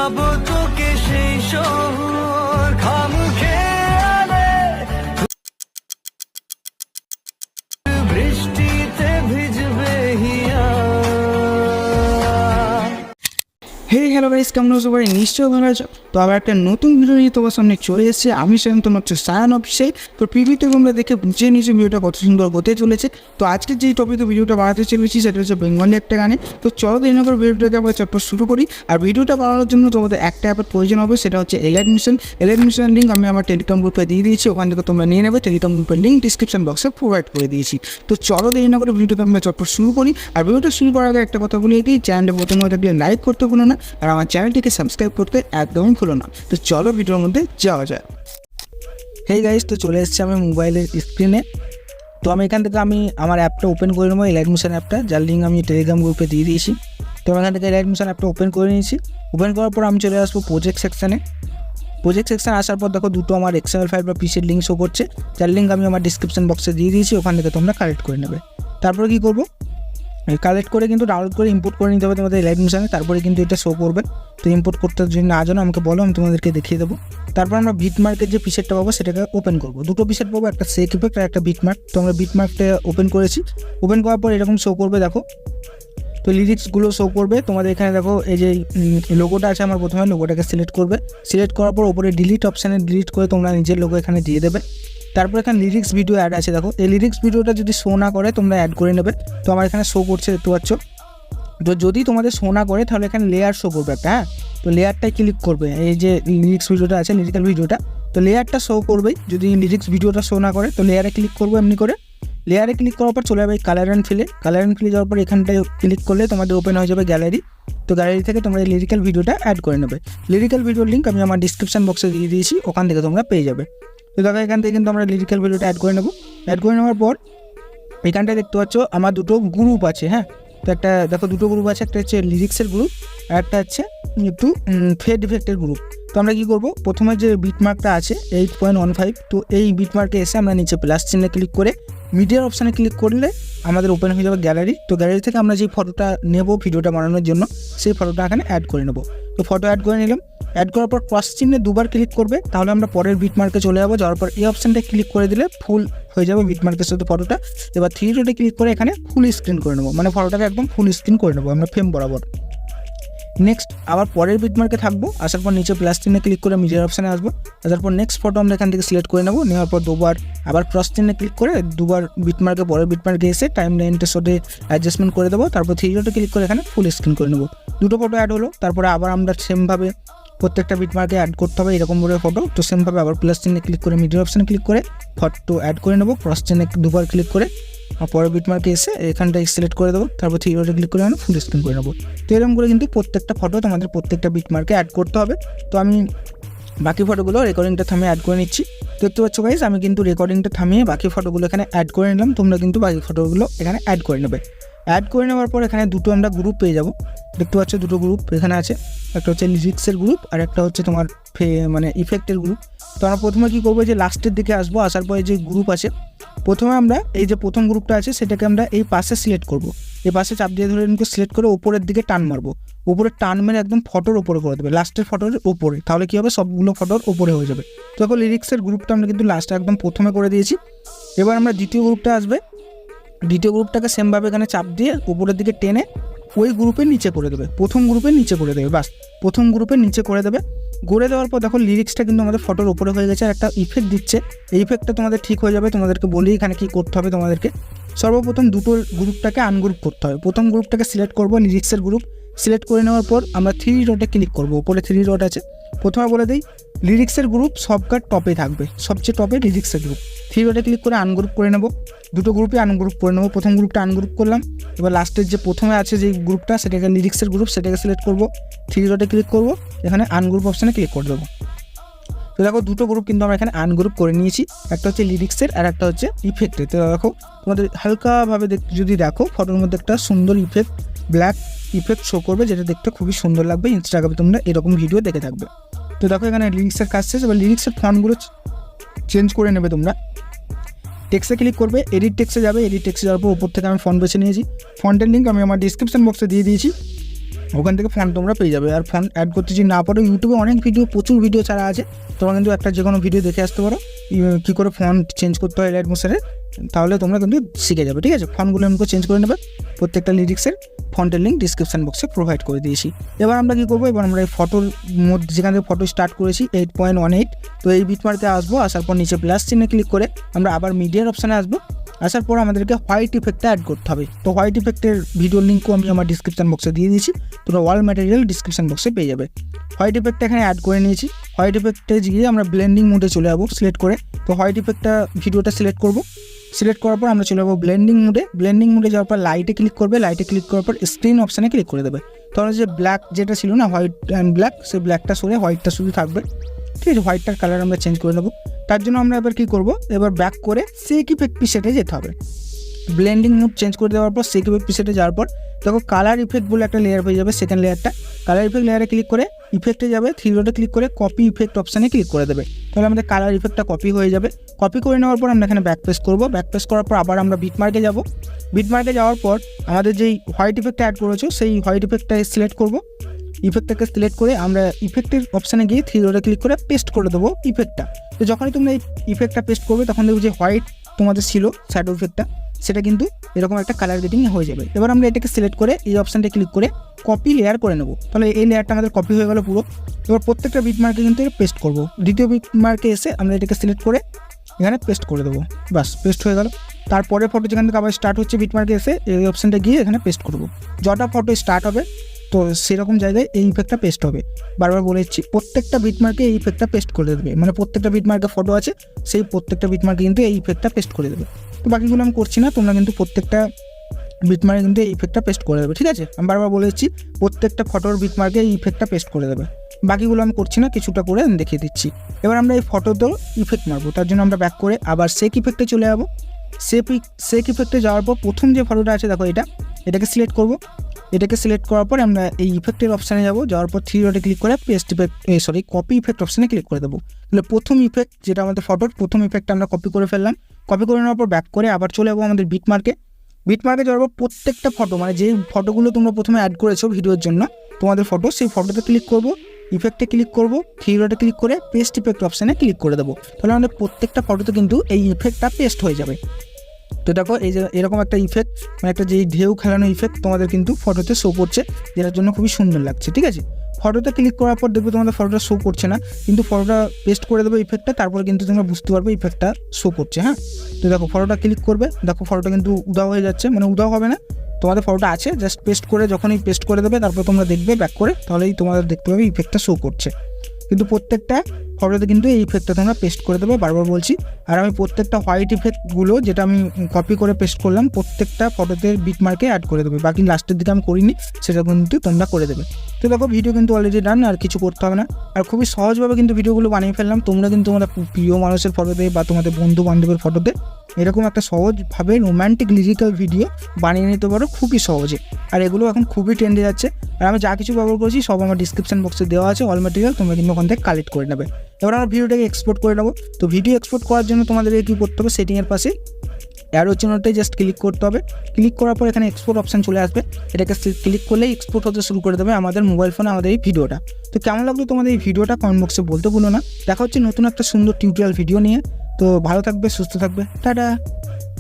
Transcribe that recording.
হে hello guys, কেমন আছো সবাই? নিশ্চয়ই ভালো আছো। তো আবার একটা নতুন ভিডিও নিয়ে তোমার সামনে চলে এসেছে। আমি সেখান তোমার হচ্ছে সায়ান অফিসে। তো প্রিভিউতে তোমরা দেখে বুঝে নিয়েছো ভিডিওটা কত সুন্দর হতে চলেছে। তো আজকে যেই টপিকে ভিডিওটা বানাতে চলেছি সেটা হচ্ছে বেঙ্গলি একটা গানে। তো চলো দেরি না করে ভিডিওটাকে আমরা চটপট শুরু করি। আর ভিডিওটা বানানোর জন্য তোমাদের একটা অ্যাপের প্রয়োজন হবে, সেটা হচ্ছে এলাইট মিশন। এলাইট মিশনের লিঙ্ক আমি আমার টেলিগ্রাম গ্রুপে দিয়ে দিয়েছি, ওখান থেকে তোমরা নিয়ে নেবে। টেলিগ্রাম গ্রুপের লিঙ্ক ডিসক্রিপশন বক্সে প্রোভাইড করে দিয়েছি। তো চলো দেরি না করে ভিডিওটা আমরা চটপট শুরু করি। আর ভিডিওটা শুরু করার আগে একটা কথা বলি, এটি চ্যানেলে প্রথমে থাকলে লাইক করতে ভুলো না, আর আমার চ্যানেলটিকে সাবস্ক্রাইব করতে একদমই ভুলো না। তো চলো ভিডিওর মধ্যে যাওয়া যায়। হেই গাইস, তো চলে এসেছি আমি মোবাইলের স্ক্রিনে। তো আমি এখান থেকে আমার অ্যাপটা ওপেন করে নেবো, এলাইট মিশন অ্যাপটা, যার লিঙ্ক আমি টেলিগ্রাম গ্রুপে দিয়ে দিয়েছি। তো আমি এখান থেকে এলাইট মিশন অ্যাপটা ওপেন করে নিয়েছি। ওপেন করার পর আমি চলে আসবো প্রজেক্ট সেকশানে। প্রজেক্ট সেকশানে আসার পর দেখো দুটো আমার এক্সএমএল ফাইল বা পিসির লিঙ্ক শো করছে, যার লিঙ্ক আমি আমার ডিসক্রিপশন বক্সে দিয়ে দিয়েছি, ওখান থেকে তোমরা কালেক্ট করে নেবে। তারপরে কী করবো, কালেক্ট করে কিন্তু ডাউনলোড করে ইম্পোর্ট করে নিতে হবে তোমাদের এলাইট মিশনে, তারপরে কিন্তু এটা শো করবে। তো ইম্পোর্ট করতে যদি না জানো আমাকে বলো, আমি তোমাদেরকে দেখিয়ে দেবো। তারপর আমরা বিটমার্কের যে পিসেটটা পাবো সেটাকে ওপেন করবো। দুটো পিসেট পাবো, একটা সেক ইফেক্ট আর একটা বিটমার্ক। তো আমরা বিটমার্কটা ওপেন করেছি। ওপেন করার পর এরকম শো করবে দেখো। তো লিরিক্সগুলো শো করবে তোমাদের এখানে। দেখো এই যে লোগোটা আছে, আমার প্রথমে লোগোটাকে সিলেক্ট করবে। সিলেক্ট করার পর ওপরে ডিলিট অপশানে ডিলিট করে তোমরা নিজের লোগো এখানে দিয়ে দেবে। তারপর এখানে লিরিক্স ভিডিও অ্যাড আছে, দেখো এই লিরিক্স ভিডিওটা যদি শো না করে তোমরা অ্যাড করে নেবে। তো আমার এখানে শো করছে, দেখতে পাচ্ছ। তো যদি তোমাদের শো না করে তাহলে এখানে লেয়ার শো করবে একটা, হ্যাঁ। তো লেয়ারটাই ক্লিক করবে, এই যে লিরিক্স ভিডিওটা আছে, লিরিক্যাল ভিডিওটা। তো লেয়ারটা শো করবেই। যদি লিরিক্স ভিডিওটা শো না করে তো লেয়ারে ক্লিক করবো এমনি করে। লেয়ারে ক্লিক করার পর চলে যাবে কালার অ্যান্ড ফিলে। কালার অ্যান্ড ফিলে যাওয়ার পর এখানটায় ক্লিক করলে তোমাদের ওপেন হয়ে যাবে গ্যালারি। তো গ্যালারি থেকে তোমরা এই লিরিক্যাল ভিডিওটা অ্যাড করে নেবে। লিরিক্যাল ভিডিওর লিঙ্ক আমি আমার ডিসক্রিপশন বক্সে দিয়ে দিয়েছি, ওখান থেকে তোমরা পেয়ে যাবে। তো দেখো এখান থেকে কিন্তু আমরা লিরিক্যাল ভিডিওটা অ্যাড করে নেবো। অ্যাড করে নেওয়ার পর এখানটায় দেখতে পাচ্ছ আমার দুটো গ্রুপ আছে, হ্যাঁ। তো একটা দেখো দুটো গ্রুপ আছে, একটা হচ্ছে লিরিক্সের গ্রুপ আর একটা হচ্ছে একটু ফেড ইফেক্টের গ্রুপ। তো আমরা কী করবো, প্রথমে যে বিটমার্কটা আছে 8.15, তো এই বিটমার্কে এসে আমরা নিচে প্লাস চিহ্নে ক্লিক করে মিডিয়ার অপশানে ক্লিক করলে আমাদের ওপেন হয়ে যাবে গ্যালারি। তো গ্যালারি থেকে আমরা যে ফটোটা নেব ভিডিওটা বানানোর জন্য, সেই ফটোটা এখানে অ্যাড করে নেব। তো ফটো অ্যাড করে নিলাম। অ্যাড করার পর ক্রস চিহ্নে দুবার ক্লিক করবে, তাহলে আমরা পরের বিটমার্কে চলে যাবো। যাওয়ার পর এই অপশানটা ক্লিক করে দিলে ফুল হয়ে যাবে বিটমার্কের সাথে ফটোটা। এবার 3 ডটে ক্লিক করে এখানে ফুল স্ক্রিন করে নেবো, মানে ফটোটাকে একদম ফুল স্ক্রিন করে নেবো আমরা ফ্রেম বরাবর। নেক্সট আবার পরের বিটমার্কে থাকবো, আসার পর নিচে প্লাস চিহ্নে ক্লিক করে মিডিয়ার অপশানে আসবো। আসার পর নেক্সট ফটো আমরা এখান থেকে সিলেক্ট করে নেবো। নেওয়ার পর দুবার আবার ক্রস চিহ্নে ক্লিক করে দুবার বিটমার্কে পরের বিটমার্কে এসে টাইম লাইনটার সাথে অ্যাডজাস্টমেন্ট করে দেবো। তারপর 3 ডটে ক্লিক করে এখানে ফুল স্ক্রিন করে নেবো। দুটো ফটো অ্যাড হলো। তারপরে আবার আমরা সেমভাবে প্রত্যেকটা বিটমার্কে অ্যাড করতে হবে এরকম করে ফটো। তো সেমভাবে আবার প্লাস চিহ্নে ক্লিক করে মিডিয়ার অপশানে ক্লিক করে ফটো অ্যাড করে নেবো। ক্রস চিহ্নে দুবার ক্লিক করে পরের বিটমার্কে এসে এখানটায় সিলেক্ট করে দেবো। তারপর 3 ডটে ক্লিক করে ফুল স্ক্রিন করে নেবো। তো এরকম করে কিন্তু প্রত্যেকটা ফটো তোমাদের প্রত্যেকটা বিটমার্কে অ্যাড করতে হবে। তো আমি বাকি ফটোগুলো রেকর্ডিংটা থামিয়ে অ্যাড করে নিচ্ছি। দেখতে পাচ্ছ গাইস, আমি কিন্তু রেকর্ডিংটা থামিয়ে বাকি ফটোগুলো এখানে অ্যাড করে নিলাম। তোমরা কিন্তু বাকি ফটোগুলো এখানে অ্যাড করে নেবে। অ্যাড করে নেওয়ার পর এখানে দুটো আমরা গ্রুপ পেয়ে যাবো। দেখতে পাচ্ছ দুটো গ্রুপ এখানে আছে, একটা হচ্ছে লিরিক্সের গ্রুপ আর একটা হচ্ছে তোমার মানে ইফেক্টের গ্রুপ। তো আমরা প্রথমে কী করবো, যে লাস্টের দিকে আসবো। আসার পরে যে গ্রুপ আছে, প্রথমে আমরা এই যে প্রথম গ্রুপটা আছে সেটাকে আমরা এই পাশে সিলেক্ট করবো। এই পাশে চাপ দিয়ে ধরে এরকম সিলেক্ট করে ওপরের দিকে টান মারবো। ওপরে টান মেরে একদম ফটোর ওপরে করে দেবে, লাস্টের ফটোর ওপরে। তাহলে কী হবে, সবগুলো ফটোর ওপরে হয়ে যাবে। তো দেখো লিরিক্সের গ্রুপটা আমরা কিন্তু লাস্টে একদম প্রথমে করে দিয়েছি। এবার আমরা দ্বিতীয় গ্রুপটা আসবে। দ্বিতীয় গ্রুপটাকে সেমভাবে এখানে চাপ দিয়ে উপরের দিকে টেনে ওই গ্রুপের নিচে করে দেবে, প্রথম গ্রুপের নিচে করে দেবে। বাস প্রথম গ্রুপের নিচে করে দেবে। করে দেওয়ার পর দেখো লিরিক্সটা কিন্তু আমাদের ফটোর উপরে হয়ে গেছে। আর একটা ইফেক্ট দিচ্ছে, এই ইফেক্টটা তোমাদের ঠিক হয়ে যাবে। তোমাদেরকে বলি এখানে কী করতে হবে। তোমাদেরকে সর্বপ্রথম দুটো গ্রুপটাকে আনগ্রুপ করতে হবে। প্রথম গ্রুপটাকে সিলেক্ট করবো, লিরিক্সের গ্রুপ সিলেক্ট করে নেওয়ার পর আমরা 3 ডটে ক্লিক করবো। উপরে 3 ডট আছে, প্রথমে বলে দিই লিরিক্সের গ্রুপ সবকার টপে থাকবে, সবচেয়ে টপে লিরিক্সের গ্রুপ। 3 ডটে ক্লিক করে আনগ্রুপ করে নেবো। দুটো গ্রুপে আনগ্রুপ করে নেবো। প্রথম গ্রুপটা আনগ্রুপ করলাম। এবার লাস্টের যে প্রথমে আছে যে গ্রুপটা সেটাকে লিরিক্সের গ্রুপ, সেটাকে সিলেক্ট করবো। 3 ডটে ক্লিক করবো, এখানে আনগ্রুপ অপশানে ক্লিক করে দেবো। তো দেখো দুটো গ্রুপ কিন্তু আমরা এখানে আনগ্রুপ করে নিয়েছি, একটা হচ্ছে লিরিক্সের আর একটা হচ্ছে ইফেক্টের। তো দেখো তোমাদের হালকাভাবে যদি দেখো ফটোর মধ্যে একটা সুন্দর ইফেক্ট, ব্ল্যাক ইফেক্ট শো করবে, যেটা দেখতে খুবই সুন্দর লাগবে। ইনস্টাগ্রামে তোমরা এরকম ভিডিও দেখে থাকবে। তো দেখো এখানে লিরিক্সের কাজ শেষ। এবার লিরিক্সের ফন্টগুলো চেঞ্জ করে নেবে তোমরা। টেক্সটে ক্লিক করবে, এডিট টেক্সটে যাবে। এডিট টেক্সটে যাওয়ার পর উপর থেকে আমি ফন্ট বেছে নিয়েছি। ফন্টের লিঙ্ক আমি আমার ডিসক্রিপশন বক্সে দিয়ে দিয়েছি, ওখান থেকে ফন্ট তোমরা পেয়ে যাবে। আর ফন্ট অ্যাড করতে যদি না পারো, ইউটিউবে অনেক ভিডিও, প্রচুর ভিডিও ছাড়া আছে, তোমরা কিন্তু একটা যে কোনো ভিডিও দেখে আসতে পারো কী করে ফন্ট চেঞ্জ করতে হয় এলাইট মোশনে, তাহলে তোমরা কিন্তু শিখে যাবে। ঠিক আছে, ফন্টগুলো আমাকে চেঞ্জ করে নেবে। প্রত্যেকটা লিরিক্সের ফন্টের লিঙ্ক ডিসক্রিপশন বক্সে প্রোভাইড করে দিয়েছি। এবার আমরা কী করবো, এবার আমরা এই ফটোর মধ্যে যেখান থেকে ফটো স্টার্ট করেছি 8.18, তো এই বিটমার্কে আসবো। আসার পর নিচে প্লাস চিহ্নে ক্লিক করে আমরা আবার মিডিয়ার অপশানে আসবো। আসার পর আমাদেরকে হোয়াইট ইফেক্টটা অ্যাড করতে হবে। তো হোয়াইট ইফেক্টের ভিডিওর লিঙ্কও আমি আমার ডিসক্রিপশন বক্সে দিয়ে দিয়েছি, তোমরা ওয়াল ম্যাটেরিয়াল ডিসক্রিপশন বক্সে পেয়ে যাবে। হোয়াইট ইফেক্টটা এখানে অ্যাড করে নিয়েছি। হোয়াইট ইফেক্টে গিয়ে আমরা ব্লেন্ডিং মোডে চলে যাবো সিলেক্ট করে। তো হোয়াইট ইফেক্টটা ভিডিওটা সিলেক্ট করবো। সিলেক্ট করার পর আমরা চলে যাবো ব্লেন্ডিং মোডে। ব্লেন্ডিং মোডে যাওয়ার পর লাইটে ক্লিক করবে। লাইটে ক্লিক করার পর স্ক্রিন অপশানে ক্লিক করে দেবে। তাহলে যে ব্ল্যাক যেটা ছিল না, হোয়াইট অ্যান্ড ব্ল্যাক, সেই ব্ল্যাকটা সরে হোয়াইটটা শুধু থাকবে। ঠিক আছে, হোয়াইটটার কালার আমরা চেঞ্জ করে নেবো। তার জন্য আমরা এবার কী করবো, এবার ব্যাক করে সেক ইফেক্ট প্রিসেটে যেতে হবে। ব্লেন্ডিং মোড চেঞ্জ করে দেওয়ার পর সেক ইফেক্ট প্রিসেটে যাওয়ার পর দেখো কালার ইফেক্ট বলে একটা লেয়ার পেয়ে যাবে। সেকেন্ড লেয়ারটা কালার ইফেক্ট লেয়ারে ক্লিক করে ইফেক্টে যাবে, থ্রি ডটে ক্লিক করে কপি ইফেক্ট অপশানে ক্লিক করে দেবে। তাহলে আমাদের কালার ইফেক্টটা কপি হয়ে যাবে। কপি করে নেওয়ার পর আমরা এখানে ব্যাক পেস করবো। ব্যাক পেস করার পর আবার আমরা বিটমার্কে যাব। বিটমার্কে যাওয়ার পর আমাদের যেই হোয়াইট ইফেক্টটা অ্যাড করেছো সেই হোয়াইট ইফেক্টটা সিলেক্ট করবো। ইফেক্টটাকে সিলেক্ট করে আমরা ইফেক্টের অপশানে গিয়ে থ্রি ডটে ক্লিক করে পেস্ট করে দেবো ইফেক্টটা। তো যখনই তোমরা এই ইফেক্টটা পেস্ট করবে তখন দেখবে যে হোয়াইট তোমাদের ছিল শ্যাডো ইফেক্টটা, সেটা কিন্তু এরকম একটা কালার গেটিং হয়ে যাবে। এবার আমরা এটাকে সিলেক্ট করে এই অপশানটা ক্লিক করে কপি লেয়ার করে নেবো। তাহলে এই লেয়ারটা আমাদের কপি হয়ে গেল পুরো। এবার প্রত্যেকটা বিটমার্কে কিন্তু পেস্ট করবো। দ্বিতীয় বিটমার্কে এসে আমরা এটাকে সিলেক্ট করে এখানে পেস্ট করে দেবো। বাস, পেস্ট হয়ে গেল। তারপরে ফটো যেখান থেকে আবার স্টার্ট হচ্ছে বিটমার্কে এসে এই অপশানটা গিয়ে এখানে পেস্ট করবো। যটা ফটো স্টার্ট হবে তো সেরকম জায়গায় এই ইফেক্টটা পেস্ট হবে। বারবার বলেছি প্রত্যেকটা বিটমার্কে এই ইফেক্টটা পেস্ট করে দেবে, মানে প্রত্যেকটা বিটমার্কে ফটো আছে সেই প্রত্যেকটা বিটমার্কে কিন্তু এই ইফেক্টটা পেস্ট করে দেবে। তো বাকিগুলো আমি করছি না, তোমরা কিন্তু প্রত্যেকটা বিটমার্কে কিন্তু এই ইফেক্টটা পেস্ট করে দেবে। ঠিক আছে, আমি বারবার বলেছি প্রত্যেকটা ফটোর বিটমার্কে এই ইফেক্টটা পেস্ট করে দেবে। বাকিগুলো আমি করছি না, কিছুটা করে আমি দেখিয়ে দিচ্ছি। এবার আমরা এই ফটোতেও ইফেক্ট মারবো। তার জন্য আমরা ব্যাক করে আবার সেক ইফেক্টে চলে যাবো। সেক ইফেক্টে যাওয়ার পর প্রথম যে ফটোটা আছে দেখো এটাকে সিলেক্ট করবো। এটাকে সিলেক্ট করার পর আমরা এই ইফেক্টের অপশানে যাবো। যাওয়ার পর থ্রি ডটে ক্লিক করে পেস্ট ইফেক্ট কপি ইফেক্ট অপশানে ক্লিক করে দেবো। তাহলে প্রথম ইফেক্ট যেটা আমাদের ফটোর প্রথম ইফেক্টটা আমরা কপি করে ফেললাম। কপি করে নেওয়ার পর ব্যাক করে আবার চলে যাবো আমাদের বিটমার্কে। বিটমার্কে যাওয়ার পর প্রত্যেকটা ফটো, মানে যে ফটোগুলো তোমরা প্রথমে অ্যাড করেছো ভিডিওর জন্য তোমাদের ফটো, সেই ফটোতে ক্লিক করবো, ইফেক্টে ক্লিক করবো, থ্রি ডটে ক্লিক করে পেস্ট ইফেক্ট অপশানে ক্লিক করে দেবো। তাহলে আমাদের প্রত্যেকটা ফটোতে কিন্তু এই ইফেক্টটা পেস্ট হয়ে যাবে। তো দেখো এই যে এরকম একটা ইফেক্ট, মানে একটা যেই ঢেউ খেলানো ইফেক্ট তোমাদের কিন্তু ফটোতে শো করছে, যেটার জন্য খুবই সুন্দর লাগছে। ঠিক আছে, ফটোতে ক্লিক করার পর দেখবে তোমাদের ফটোটা শো করছে না, কিন্তু ফটোটা পেস্ট করে দেবে ইফেক্টটা, তারপরে কিন্তু তোমরা বুঝতে পারবে ইফেক্টটা শো করছে। হ্যাঁ, তো দেখো ফটোটা ক্লিক করবে, দেখো ফটোটা কিন্তু উদাও হয়ে যাচ্ছে, মানে উদাও হবে না, তোমাদের ফটোটা আছে, জাস্ট পেস্ট করে যখনই পেস্ট করে দেবে তারপর তোমরা দেখবে ব্যাক করে, তাহলেই তোমাদের দেখতে পাবে ইফেক্টটা শো করছে। কিন্তু প্রত্যেকটা ফটোতে কিন্তু এই ইফেক্টটা তোমরা পেস্ট করে দেবে, বারবার বলছি। আর আমি প্রত্যেকটা হোয়াইট ইফেক্টগুলো যেটা আমি কপি করে পেস্ট করলাম প্রত্যেকটা ফটোতে বিটমার্কে অ্যাড করে দেবে। বাকি লাস্টের দিকে আমি করিনি, সেটা কিন্তু তোমরা করে দেবে। তো দেখো ভিডিও কিন্তু অলরেডি ডান, আর কিছু করতে হবে না। আর খুবই সহজভাবে কিন্তু ভিডিওগুলো বানিয়ে ফেললাম। তোমরা কিন্তু তোমাদের প্রিয় মানুষের ফটোতে বা তোমাদের বন্ধু বান্ধবের ফটোতে এরকম একটা সহজভাবে রোম্যান্টিক লিরিক্যাল ভিডিও বানিয়ে নিতে পারো খুবই সহজে। আর এগুলো এখন খুবই ট্রেন্ডে যাচ্ছে। আর আমি যা কিছু ব্যবহার করেছি সব আমার ডিসক্রিপশন বক্সে দেওয়া আছে, অল ম্যাটেরিয়াল, তোমরা কিন্তু ওখান থেকে কালেক্ট করে নেবে। এবার আমরা ভিডিওটাকে এক্সপোর্ট করে নেবো। তো ভিডিও এক্সপোর্ট করার জন্য তোমাদের কী করতে হবে, সেটিংয়ের পাশে অ্যারো চিহ্নটাই জাস্ট ক্লিক করতে হবে। ক্লিক করার পর এখানে এক্সপোর্ট অপশান চলে আসবে, এটাকে ক্লিক করলেই এক্সপোর্ট হতে শুরু করে দেবে আমাদের মোবাইল ফোনে আমাদের এই ভিডিওটা। তো কেমন লাগলো তোমাদের এই ভিডিওটা কমেন্ট বক্সে বলতে ভুলো না। দেখা হচ্ছে নতুন একটা সুন্দর টিউটোরিয়াল ভিডিও নিয়ে। তো ভালো থাকবে, সুস্থ থাকবে, টাটা।